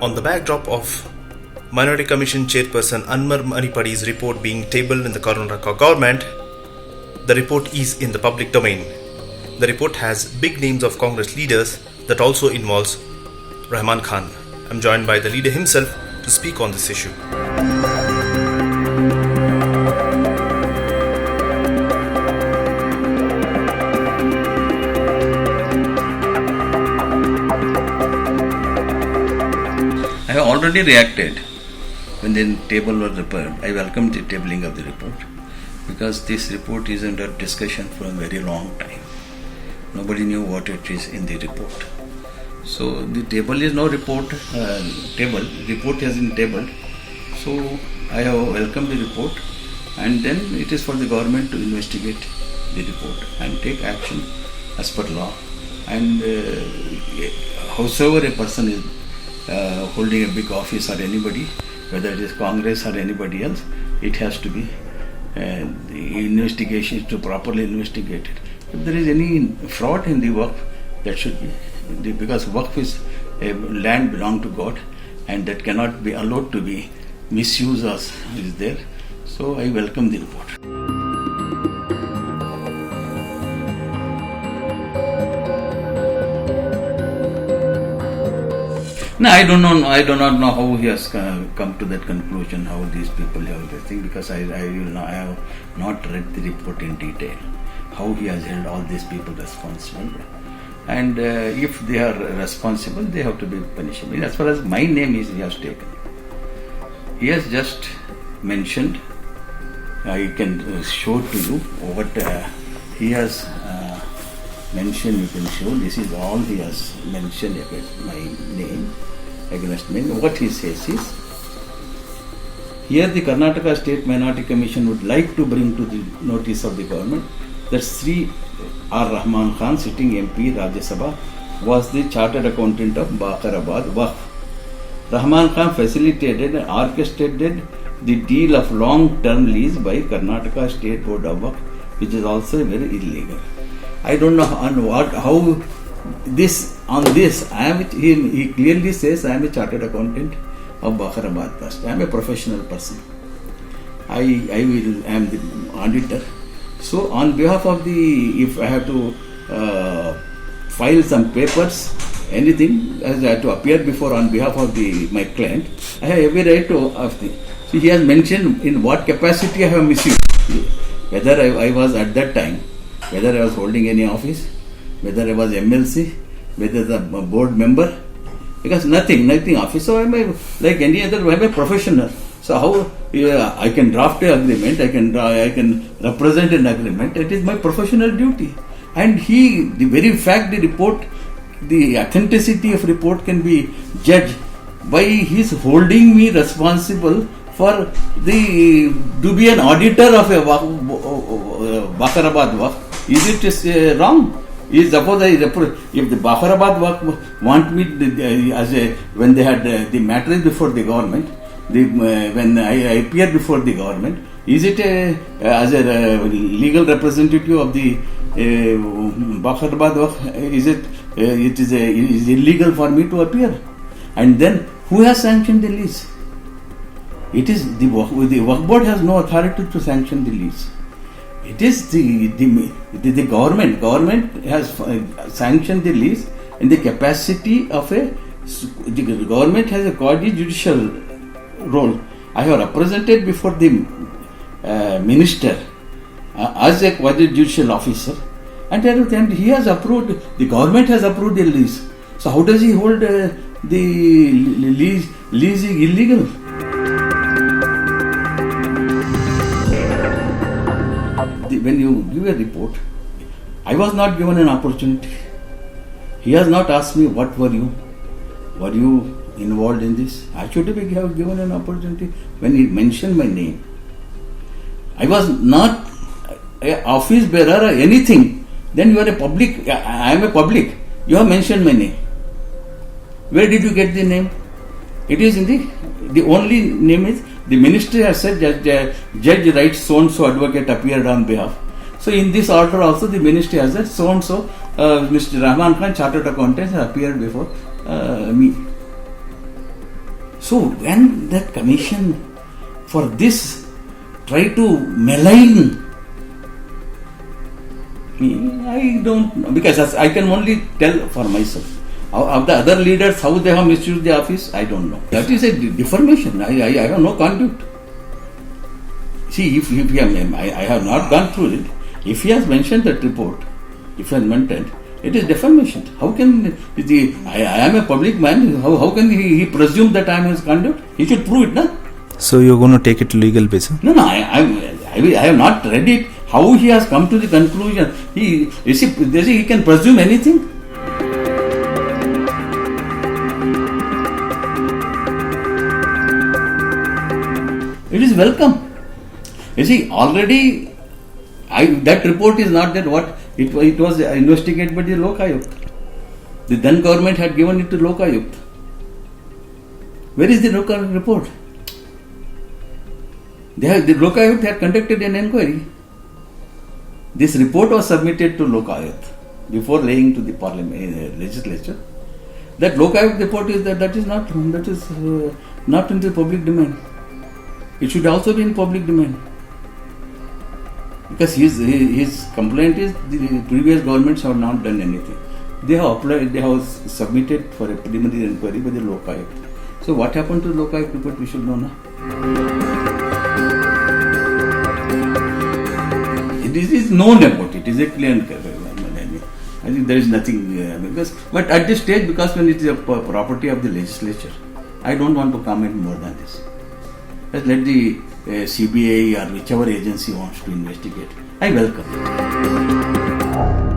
On the backdrop of Minority Commission Chairperson Anmar Manipadi's report being tabled in the Karnataka government, the report is in the public domain. The report has big names of Congress leaders that also involves Rahman Khan. I'm joined by the leader himself to speak on this issue. I have already reacted when the table was prepared. I welcome the tabling of the report because this report is under discussion for a very long time. Nobody knew what it is in the report. So the table is no report report has been tabled. So I have welcomed the report, and then it is for the government to investigate the report and take action as per law. And howsoever a person is holding a big office or anybody, whether it is Congress or anybody else, it has to be the investigation to properly investigated. If there is any fraud in the Waqf, that should be, because Waqf is a land belong to God, and that cannot be allowed to be misused as is there. So I welcome the report. No, I do not know how he has come to that conclusion, how these people have this thing, because I have not read the report in detail, how he has held all these people responsible. And if they are responsible, they have to be punished. As far as my name is, he has taken. He has just mentioned, I can show to you what he has mentioned, you can show, this is all he has mentioned against my name. Against me. What he says is, here the Karnataka State Minority Commission would like to bring to the notice of the government that Sri R. Rahman Khan, sitting MP Rajya Sabha, was the chartered accountant of Bakharabad Waqf. Rahman Khan facilitated and orchestrated the deal of long-term lease by Karnataka State Board of Waqf, which is also very illegal. I don't know how he clearly says I am a chartered accountant of Bakharabad Trust. I am a professional person. I am the auditor. So on behalf of if I have to file some papers, anything, as I have to appear before on behalf of my client, I have every right to ask him. So he has mentioned in what capacity I have misused. Whether I was at that time, whether I was holding any office, whether I was MLC, whether the board member, because nothing office. So I am like any other, I am a professional. So how I can draft an agreement, I can represent an agreement. It is my professional duty. And the very fact the report, the authenticity of report can be judged by his holding me responsible for to be an auditor of a Bakharabad Waqf. Is it wrong? Suppose if the Bakharabad Waqf want me when they had the matter before the government, when I appear before the government, is it as a legal representative of the Bakharabad Waqf? Is it is illegal for me to appear? And then who has sanctioned the lease? It is the Waqf board has no authority to sanction the lease. It is the government. Government has sanctioned the lease in the capacity of the government has a quasi-judicial role. I have represented before the minister as a quasi-judicial officer, and he has approved. The government has approved the lease. So how does he hold the lease illegal? When you give a report, I was not given an opportunity. He has not asked me what were you involved in this. I should have given an opportunity. When he mentioned my name, I was not an office bearer or anything. Then you are a public. I am a public. You have mentioned my name. Where did you get the name? It is in the only name is the ministry has said that judge writes so and so advocate appeared on behalf. So in this order also the ministry has said so and so Mr. Rahman Khan, chartered accountant, has appeared before me. So when that commission for this try to malign me, I don't know, because I can only tell for myself. Of the other leaders, how they have misused the office, I don't know. That is a deformation. I have no conduct. See, if I have not gone through it. If he has mentioned that report, if he has mentioned, it is defamation. How can I am a public man? How can he presume that I am his conduct? He should prove it, no? So you're going to take it to legal basis? No. I have not read it. How he has come to the conclusion? He can presume anything. It is welcome. You see, already that report is not that what it was investigated by the Lokayukt. The then government had given it to Lokayukt. Where is the Lokayukt report? The Lokayukt had conducted an inquiry. This report was submitted to Lokayukt before laying to the parliament legislature. That Lokayukt report is that is not in the public domain. It should also be in public domain. Because his complaint is the previous governments have not done anything. They have submitted for a preliminary inquiry by the Lokayukt. So what happened to the Lokayukt report we should know now. It is known about it. It is a clear. I think there is nothing. But at this stage, because when it is a property of the legislature, I don't want to comment more than this. Just let the CBI or whichever agency wants to investigate. I welcome it.